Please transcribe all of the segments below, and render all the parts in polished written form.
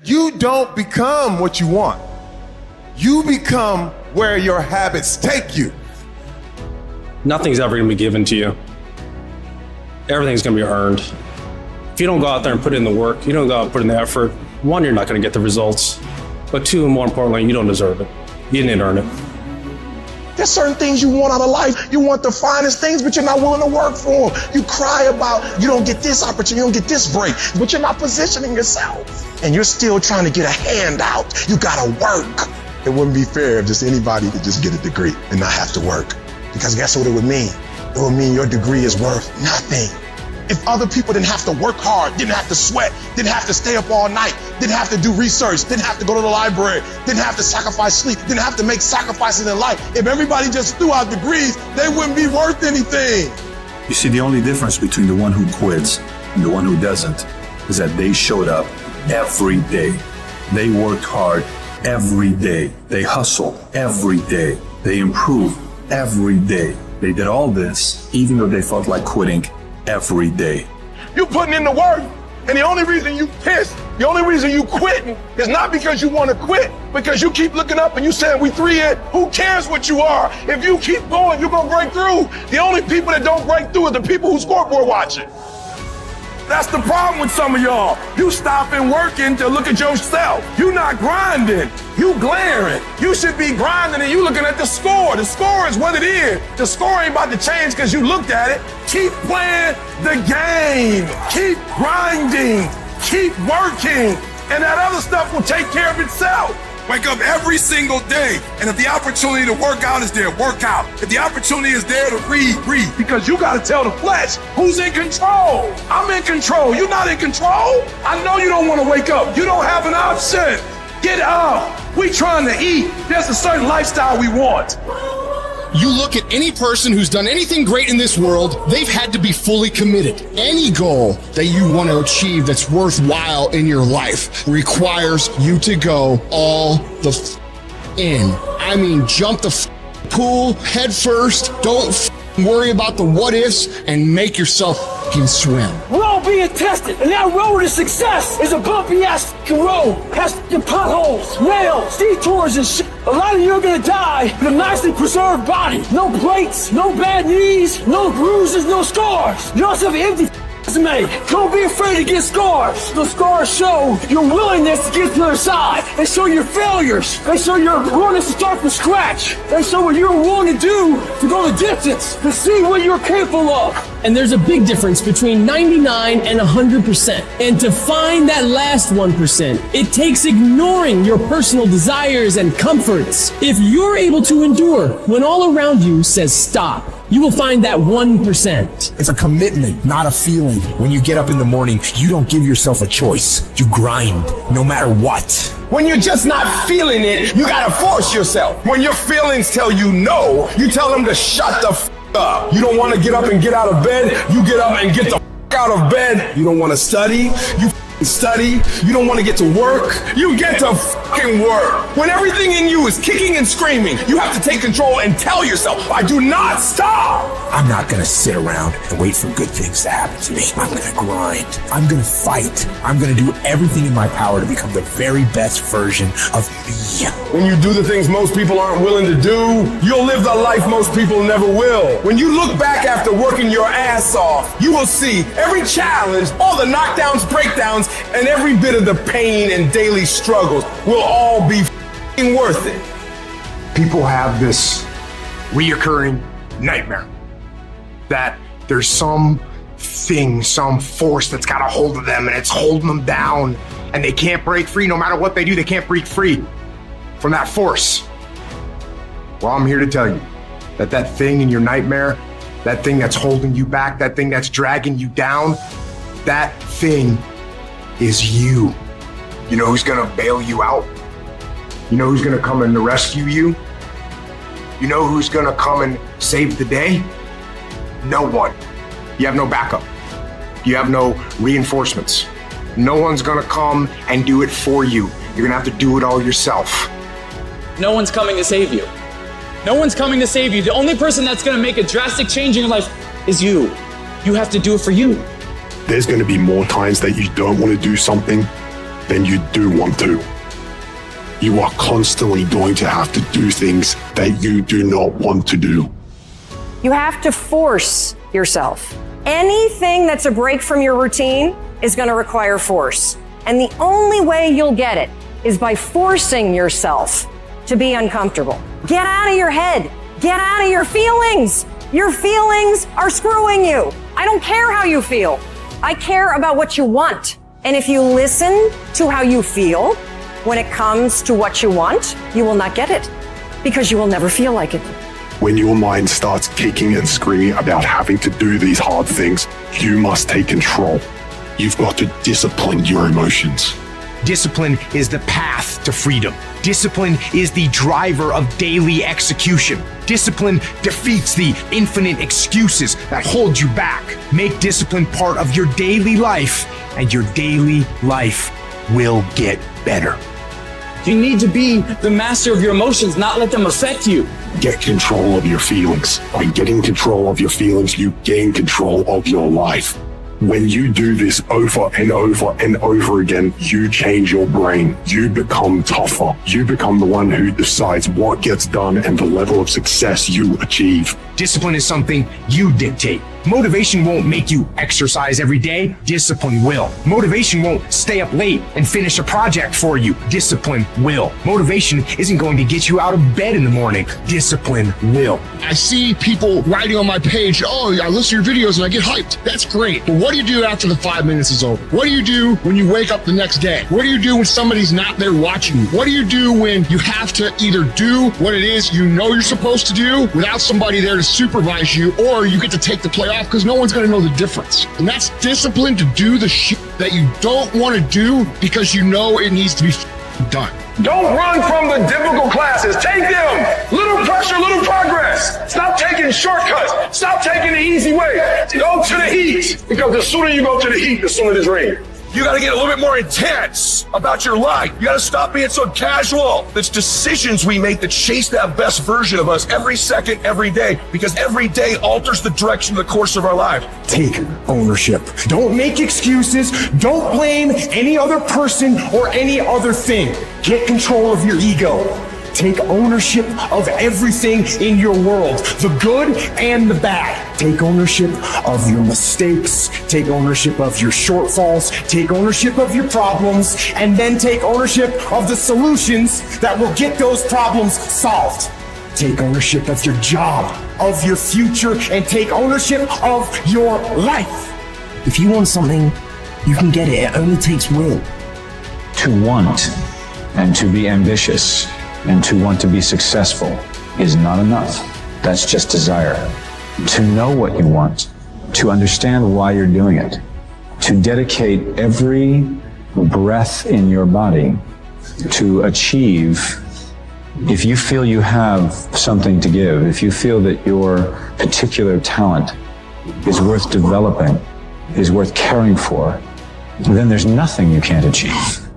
You don't become what you want. You become where your habits take you. Nothing's ever going to be given to you. Everything's going to be earned. If you don't go out there and put in the work, you don't go out and put in the effort, one, you're not going to get the results. But two, and more importantly, you don't deserve it. You didn't earn it. There's certain things you want out of life. You want the finest things, but you're not willing to work for them. You cry about you don't get this opportunity, you don't get this break, but you're not positioning yourself. And you're still trying to get a handout. You gotta work. It wouldn't be fair if just anybody could just get a degree and not have to work. Because guess what it would mean? It would mean your degree is worth nothing. If other people didn't have to work hard, didn't have to sweat, didn't have to stay up all night, didn't have to do research, didn't have to go to the library, didn't have to sacrifice sleep, didn't have to make sacrifices in life, if everybody just threw out degrees, they wouldn't be worth anything. You see, the only difference between the one who quits and the one who doesn't is that they showed up every day. They worked hard every day. They hustled every day. They improved every day. They did all this even though they felt like quitting every day. You putting in the work, and the only reason you pissed, the only reason you quitting is not because you want to quit, because you keep looking up and you saying we 3 in, who cares what you are? If you keep going, you're gonna break through. The only people that don't break through are the people who scoreboard watching. That's the problem with some of y'all. You stopping working to look at yourself. You not grinding, you glaring. You should be grinding and you looking at the score. The score is what it is. The score ain't about to change because you looked at it. Keep playing the game. Keep grinding. Keep working. And that other stuff will take care of itself. Wake up every single day, and if the opportunity to work out is there, work out. If the opportunity is there to read, because you gotta tell the flesh who's in control. I'm in control, you're not in control. I know you don't wanna wake up, you don't have an option. Get up, we trying to eat. There's a certain lifestyle we want. You look at any person who's done anything great in this world, they've had to be fully committed. Any goal that you want to achieve that's worthwhile in your life requires you to go all the in. I mean, jump the pool head first. Don't worry about the what ifs and make yourself swim. We're all being tested, and that road to success is a bumpy ass road. Has potholes, rails, detours, and shit. A lot of you are gonna die with a nicely preserved body. No plates, no bad knees, no bruises, no scars. You also have an empty resume. Don't be afraid to get scars. The scars show your willingness to get to the other side. They show your failures. They show your willingness to start from scratch. They show what you're willing to do to go the distance, to see what you're capable of. And there's a big difference between 99 and 100%. And to find that last 1%, it takes ignoring your personal desires and comforts. If you're able to endure when all around you says stop, you will find that 1%. It's a commitment, not a feeling. When you get up in the morning, you don't give yourself a choice. You grind, no matter what. When you're just not feeling it, you gotta force yourself. When your feelings tell you no, you tell them to shut the up. You don't want to get up and get out of bed, you get up and get the out of bed. You don't want to study, you study. You don't want to get to work, you get to fucking work. When everything in you is kicking and screaming, you have to take control and tell yourself, I do not stop. I'm not gonna sit around and wait for good things to happen to me. I'm gonna grind. I'm gonna fight. I'm gonna do everything in my power to become the very best version of me. When you do the things most people aren't willing to do, you'll live the life most people never will. When you look back after working your ass off, you will see every challenge, all the knockdowns, breakdowns, and every bit of the pain and daily struggles will all be f***ing worth it. People have this reoccurring nightmare that there's some thing, some force that's got a hold of them and it's holding them down and they can't break free. No matter what they do, they can't break free from that force. Well, I'm here to tell you that that thing in your nightmare, that thing that's holding you back, that thing that's dragging you down, that thing is you. You know who's gonna bail you out? You know who's gonna come and rescue you? You know who's gonna come and save the day? No one. You have no backup. You have no reinforcements. No one's gonna come and do it for you. You're gonna have to do it all yourself. No one's coming to save you. No one's coming to save you. The only person that's gonna make a drastic change in your life is you. You have to do it for you. There's going to be more times that you don't want to do something then you do want to. You are constantly going to have to do things that you do not want to do. You have to force yourself. Anything that's a break from your routine is going to require force. And the only way you'll get it is by forcing yourself to be uncomfortable. Get out of your head. Get out of your feelings. Your feelings are screwing you. I don't care how you feel. I care about what you want. And if you listen to how you feel when it comes to what you want, you will not get it because you will never feel like it. When your mind starts kicking and screaming about having to do these hard things, you must take control. You've got to discipline your emotions. Discipline is the path to freedom. Discipline is the driver of daily execution. Discipline defeats the infinite excuses that hold you back. Make discipline part of your daily life, and your daily life will get better. You need to be the master of your emotions, not let them affect you. Get control of your feelings. By getting control of your feelings, you gain control of your life. When you do this over and over and over again, you change your brain. You become tougher. You become the one who decides what gets done and the level of success you achieve. Discipline is something you dictate. Motivation won't make you exercise every day. Discipline will. Motivation won't stay up late and finish a project for you. Discipline will. Motivation isn't going to get you out of bed in the morning. Discipline will. I see people writing on my page, oh, I listen to your videos and I get hyped. That's great. But what do you do after the 5 minutes is over? What do you do when you wake up the next day? What do you do when somebody's not there watching you? What do you do when you have to either do what it is you know you're supposed to do without somebody there to supervise you, or you get to take the play off because no one's going to know the difference? And that's discipline to do the shit that you don't want to do because you know it needs to be done. Don't run from the difficult classes. Take them. Little pressure, little progress. Stop taking shortcuts. Stop taking the easy way. Go to the heat. Because the sooner you go to the heat, the sooner it's rain. You got to get a little bit more intense about your life. You got to stop being so casual. It's decisions we make that chase that best version of us every second, every day, because every day alters the direction of the course of our life. Take ownership. Don't make excuses. Don't blame any other person or any other thing. Get control of your ego. Take ownership of everything in your world, the good and the bad. Take ownership of your mistakes. Take ownership of your shortfalls. Take ownership of your problems. And then take ownership of the solutions that will get those problems solved. Take ownership of your job, of your future, and take ownership of your life. If you want something, you can get it. It only takes will. To want and to be ambitious and to want to be successful is not enough. That's just desire. To know what you want, to understand why you're doing it, to dedicate every breath in your body to achieve. If you feel you have something to give, if you feel that your particular talent is worth developing, is worth caring for, then there's nothing you can't achieve.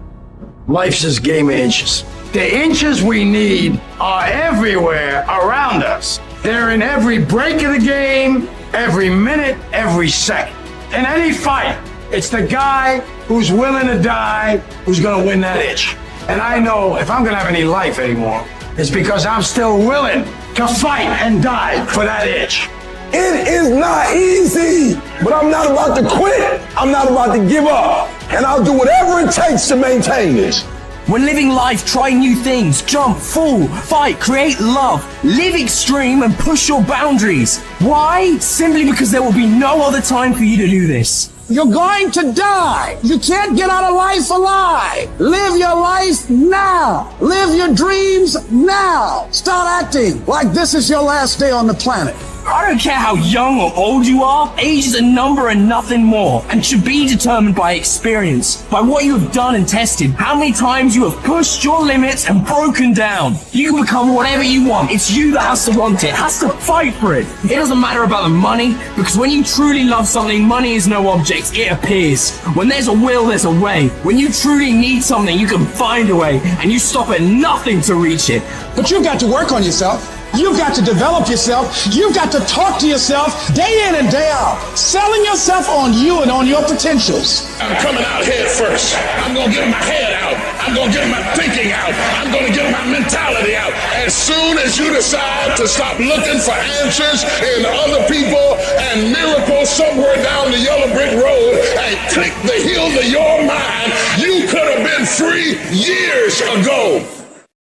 Life's this game of inches. The inches we need are everywhere around us. They're in every break of the game, every minute, every second. In any fight, it's the guy who's willing to die who's gonna win that itch. And I know if I'm gonna have any life anymore, it's because I'm still willing to fight and die for that itch. It is not easy, but I'm not about to quit. I'm not about to give up. And I'll do whatever it takes to maintain this. When living life, try new things, jump, fall, fight, create love, live extreme and push your boundaries. Why? Simply because there will be no other time for you to do this. You're going to die. You can't get out of life alive. Live your life now. Live your dreams now. Start acting like this is your last day on the planet. I don't care how young or old you are, age is a number and nothing more, and should be determined by experience, by what you have done and tested, how many times you have pushed your limits and broken down. You can become whatever you want. It's you that has to want it, has to fight for it. It doesn't matter about the money, because when you truly love something, money is no object, it appears. When there's a will, there's a way. When you truly need something, you can find a way, and you stop at nothing to reach it. But you've got to work on yourself. You've got to develop yourself. You've got to talk to yourself day in and day out, selling yourself on you and on your potentials. I'm coming out head first. I'm going to get my head out. I'm going to get my thinking out. I'm going to get my mentality out. As soon as you decide to stop looking for answers in other people and miracles somewhere down the yellow brick road and click the heels of your mind, you could have been free years ago.